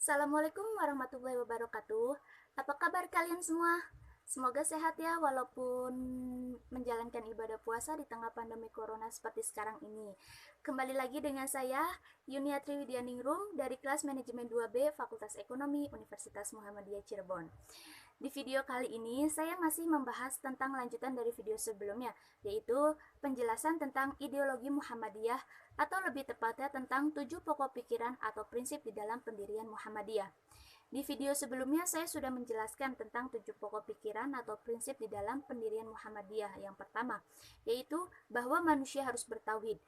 Assalamualaikum warahmatullahi wabarakatuh. Apa kabar kalian semua? Semoga sehat ya walaupun menjalankan ibadah puasa di tengah pandemi corona seperti sekarang ini. Kembali lagi dengan saya, Yuniatri Widianingrum dari kelas manajemen 2B Fakultas Ekonomi Universitas Muhammadiyah Cirebon. Di video kali ini saya masih membahas tentang lanjutan dari video sebelumnya, yaitu penjelasan tentang ideologi Muhammadiyah atau lebih tepatnya tentang 7 pokok pikiran atau prinsip di dalam pendirian Muhammadiyah. Di video sebelumnya saya sudah menjelaskan tentang 7 pokok pikiran atau prinsip di dalam pendirian Muhammadiyah. Yang pertama, yaitu bahwa manusia harus bertauhid.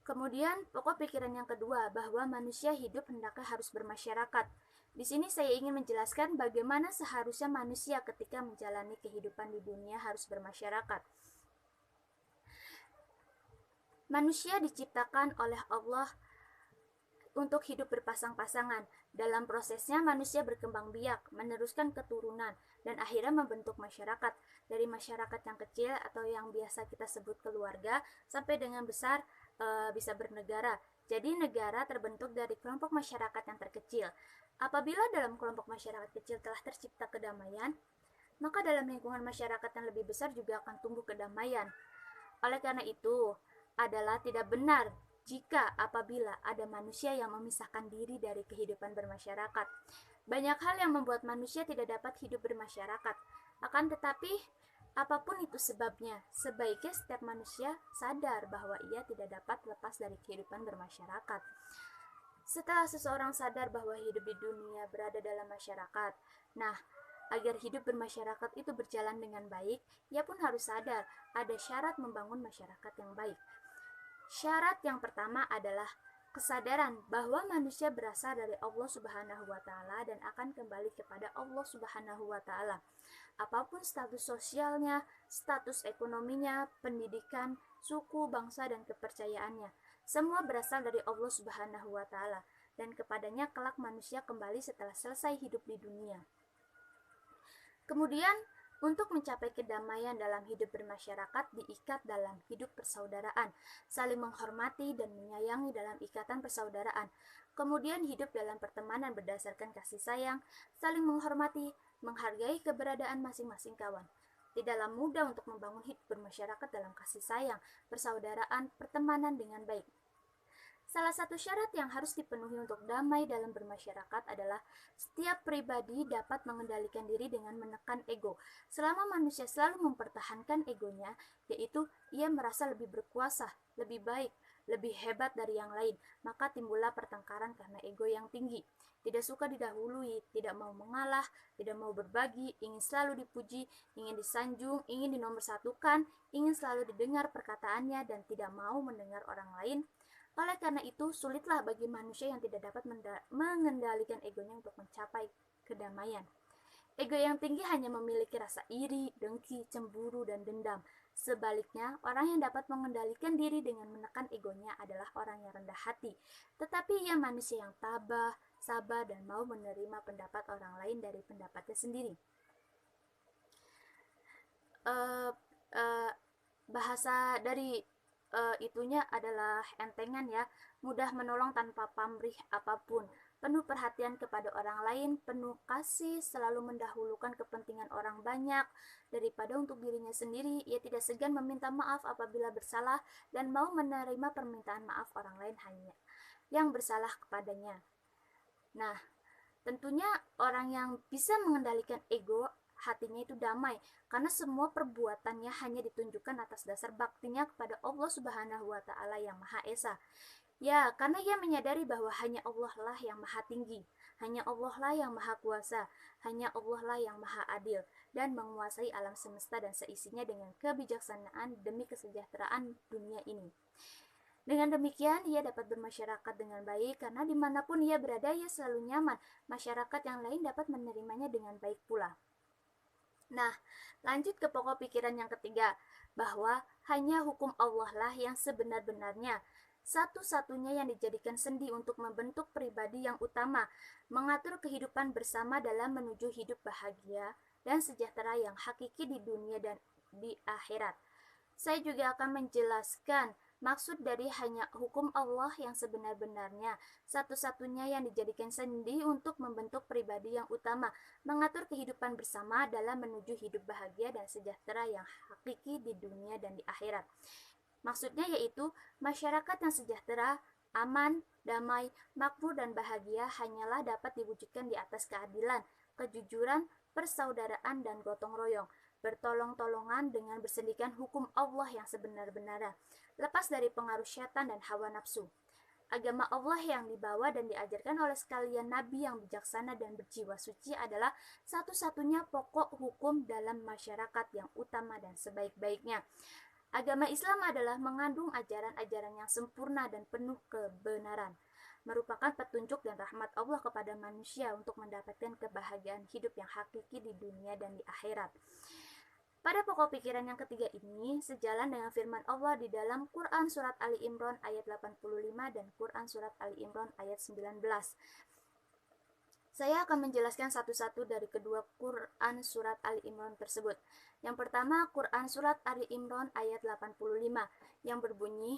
Kemudian pokok pikiran yang kedua, bahwa manusia hidup hendaknya harus bermasyarakat. Di sini saya ingin menjelaskan bagaimana seharusnya manusia ketika menjalani kehidupan di dunia harus bermasyarakat. Manusia diciptakan oleh Allah untuk hidup berpasang-pasangan. Dalam prosesnya manusia berkembang biak, meneruskan keturunan, dan akhirnya membentuk masyarakat. Dari masyarakat yang kecil atau yang biasa kita sebut keluarga, sampai dengan besar bisa bernegara. Jadi negara terbentuk dari kelompok masyarakat yang terkecil. Apabila dalam kelompok masyarakat kecil telah tercipta kedamaian, maka dalam lingkungan masyarakat yang lebih besar juga akan tumbuh kedamaian. Oleh karena itu, adalah tidak benar jika apabila ada manusia yang memisahkan diri dari kehidupan bermasyarakat. Banyak hal yang membuat manusia tidak dapat hidup bermasyarakat. Akan tetapi, apapun itu sebabnya, sebaiknya setiap manusia sadar bahwa ia tidak dapat lepas dari kehidupan bermasyarakat. Setelah seseorang sadar bahwa hidup di dunia berada dalam masyarakat, nah, agar hidup bermasyarakat itu berjalan dengan baik, ia pun harus sadar ada syarat membangun masyarakat yang baik. Syarat yang pertama adalah kesadaran bahwa manusia berasal dari Allah Subhanahu wa taala dan akan kembali kepada Allah Subhanahu wa taala. Apapun status sosialnya, status ekonominya, pendidikan, suku, bangsa dan kepercayaannya, semua berasal dari Allah Subhanahu wa taala dan kepadanya kelak manusia kembali setelah selesai hidup di dunia. Kemudian, untuk mencapai kedamaian dalam hidup bermasyarakat diikat dalam hidup persaudaraan, saling menghormati dan menyayangi dalam ikatan persaudaraan. Kemudian hidup dalam pertemanan berdasarkan kasih sayang, saling menghormati, menghargai keberadaan masing-masing kawan. Tidaklah mudah untuk membangun hidup bermasyarakat dalam kasih sayang, persaudaraan, pertemanan dengan baik. Salah satu syarat yang harus dipenuhi untuk damai dalam bermasyarakat adalah setiap pribadi dapat mengendalikan diri dengan menekan ego. Selama manusia selalu mempertahankan egonya, yaitu ia merasa lebih berkuasa, lebih baik, lebih hebat dari yang lain, maka timbullah pertengkaran karena ego yang tinggi. Tidak suka didahului, tidak mau mengalah, tidak mau berbagi, ingin selalu dipuji, ingin disanjung, ingin dinomorsatukan, ingin selalu didengar perkataannya dan tidak mau mendengar orang lain. Oleh karena itu, sulitlah bagi manusia yang tidak dapat mengendalikan egonya untuk mencapai kedamaian. Ego yang tinggi hanya memiliki rasa iri, dengki, cemburu, dan dendam. Sebaliknya, orang yang dapat mengendalikan diri dengan menekan egonya adalah orang yang rendah hati. Tetapi ia manusia yang tabah, sabar, dan mau menerima pendapat orang lain dari pendapatnya sendiri. Uh, uh, Bahasa dari itunya adalah entengan ya, mudah menolong tanpa pamrih apapun, penuh perhatian kepada orang lain, penuh kasih, selalu mendahulukan kepentingan orang banyak daripada untuk dirinya sendiri. Ia tidak segan meminta maaf apabila bersalah dan mau menerima permintaan maaf orang lain hanya yang bersalah kepadanya. Nah, tentunya orang yang bisa mengendalikan ego, hatinya itu damai karena semua perbuatannya hanya ditunjukkan atas dasar baktinya kepada Allah Subhanahu wa taala yang Maha Esa. Ya, karena ia menyadari bahwa hanya Allah lah yang Maha Tinggi, hanya Allah lah yang Maha Kuasa, hanya Allah lah yang Maha Adil dan menguasai alam semesta dan seisinya dengan kebijaksanaan demi kesejahteraan dunia ini. Dengan demikian, ia dapat bermasyarakat dengan baik karena dimanapun ia berada, ia selalu nyaman. Masyarakat yang lain dapat menerimanya dengan baik pula. Nah, lanjut ke pokok pikiran yang ketiga, bahwa hanya hukum Allah lah yang sebenar-benarnya, satu-satunya yang dijadikan sendi untuk membentuk pribadi yang utama, mengatur kehidupan bersama dalam menuju hidup bahagia dan sejahtera yang hakiki di dunia dan di akhirat. Saya juga akan menjelaskan Maksud dari hanya hukum Allah yang sebenar-benarnya, satu-satunya yang dijadikan sendi untuk membentuk pribadi yang utama, mengatur kehidupan bersama dalam menuju hidup bahagia dan sejahtera yang hakiki di dunia dan di akhirat. Maksudnya yaitu masyarakat yang sejahtera, aman, damai, makmur dan bahagia hanyalah dapat diwujudkan di atas keadilan, kejujuran, persaudaraan dan gotong royong, bertolong-tolongan dengan bersendikan hukum Allah yang sebenar-benarnya, lepas dari pengaruh syaitan dan hawa nafsu. Agama Allah yang dibawa dan diajarkan oleh sekalian nabi yang bijaksana dan berjiwa suci adalah satu-satunya pokok hukum dalam masyarakat yang utama dan sebaik-baiknya. Agama Islam adalah mengandung ajaran-ajaran yang sempurna dan penuh kebenaran, merupakan petunjuk dan rahmat Allah kepada manusia untuk mendapatkan kebahagiaan hidup yang hakiki di dunia dan di akhirat. Pada pokok pikiran yang ketiga ini, sejalan dengan firman Allah di dalam Quran Surat Ali Imran ayat 85 dan Quran Surat Ali Imran ayat 19. Saya akan menjelaskan satu-satu dari kedua Quran Surat Ali Imran tersebut. Yang pertama, Quran Surat Ali Imran ayat 85 yang berbunyi,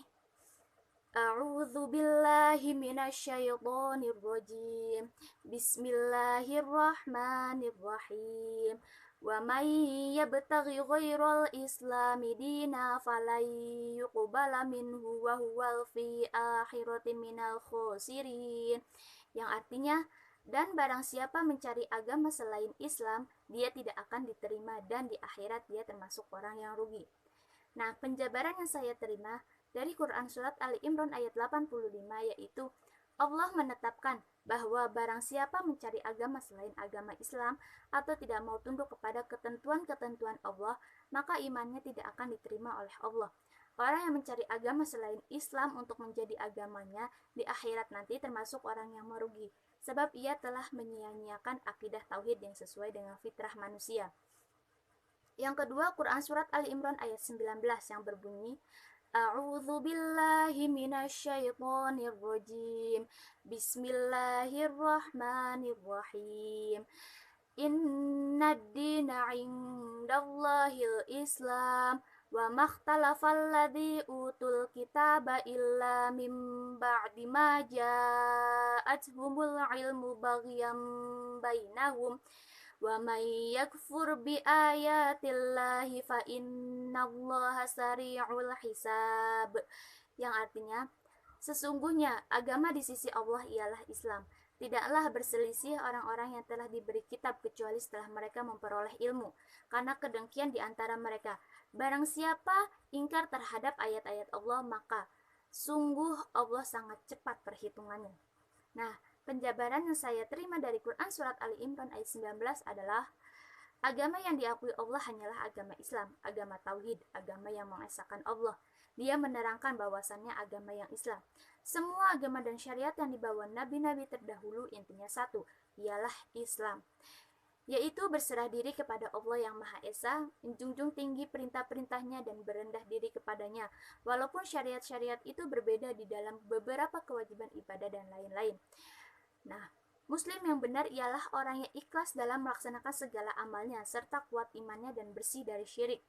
A'udzu billahi minasyaitonir rajim. Bismillahirrahmanirrahim. Wa may yabtaghi ghairal islami dina falan yuqbala minhu wa huwa fi akhirati minal khosirin. Yang artinya, dan barang siapa mencari agama selain Islam, dia tidak akan diterima dan di akhirat dia termasuk orang yang rugi. Nah, penjabaran yang saya terima dari Quran Surat Ali Imran ayat 85 yaitu Allah menetapkan bahwa barang siapa mencari agama selain agama Islam atau tidak mau tunduk kepada ketentuan-ketentuan Allah, maka imannya tidak akan diterima oleh Allah. Orang yang mencari agama selain Islam untuk menjadi agamanya di akhirat nanti termasuk orang yang merugi, sebab ia telah menyia-nyiakan akidah tauhid yang sesuai dengan fitrah manusia. Yang kedua, Quran Surat Ali Imran ayat 19 yang berbunyi, A'udzu billahi minasyaitonir rajim. Bismillahirrahmanirrahim. Innad dina 'indallahil Islam wa makhtalafal ladzi utul kitaba illa mim ba'di ma ja'atuhumul ilmu baghyan bainahum. Wa may yakfur bi ayatillahi fa innallaha sari'ul hisab. Yang artinya, sesungguhnya agama di sisi Allah ialah Islam. Tidaklah berselisih orang-orang yang telah diberi kitab kecuali setelah mereka memperoleh ilmu, karena kedengkian di antara mereka. Barang siapa ingkar terhadap ayat-ayat Allah, maka sungguh Allah sangat cepat perhitungannya. Nah, penjabaran yang saya terima dari Quran Surat Ali Imran ayat 19 adalah agama yang diakui Allah hanyalah agama Islam, agama Tauhid, agama yang mengesahkan Allah. Dia menerangkan bahwasannya agama yang Islam. Semua agama dan syariat yang dibawa nabi-nabi terdahulu intinya satu, ialah Islam, yaitu berserah diri kepada Allah yang Maha Esa, menjunjung tinggi perintah-perintahnya dan berendah diri kepadanya, walaupun syariat-syariat itu berbeda di dalam beberapa kewajiban ibadah dan lain-lain. Nah, Muslim yang benar ialah orang yang ikhlas dalam melaksanakan segala amalnya, serta kuat imannya dan bersih dari syirik.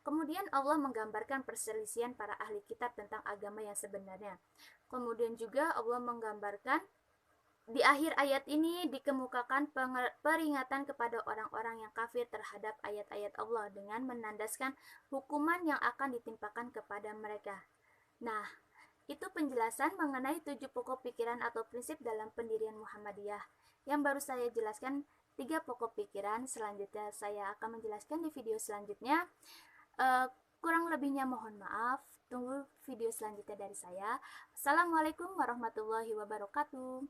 Kemudian Allah menggambarkan perselisihan para ahli kitab tentang agama yang sebenarnya. Kemudian juga Allah menggambarkan di akhir ayat ini dikemukakan peringatan kepada orang-orang yang kafir terhadap ayat-ayat Allah dengan menandaskan hukuman yang akan ditimpakan kepada mereka. Nah, itu penjelasan mengenai 7 pokok pikiran atau prinsip dalam pendirian Muhammadiyah. Yang baru saya jelaskan 3 pokok pikiran. Selanjutnya saya akan menjelaskan di video selanjutnya. Kurang lebihnya mohon maaf. Tunggu video selanjutnya dari saya. Assalamualaikum warahmatullahi wabarakatuh.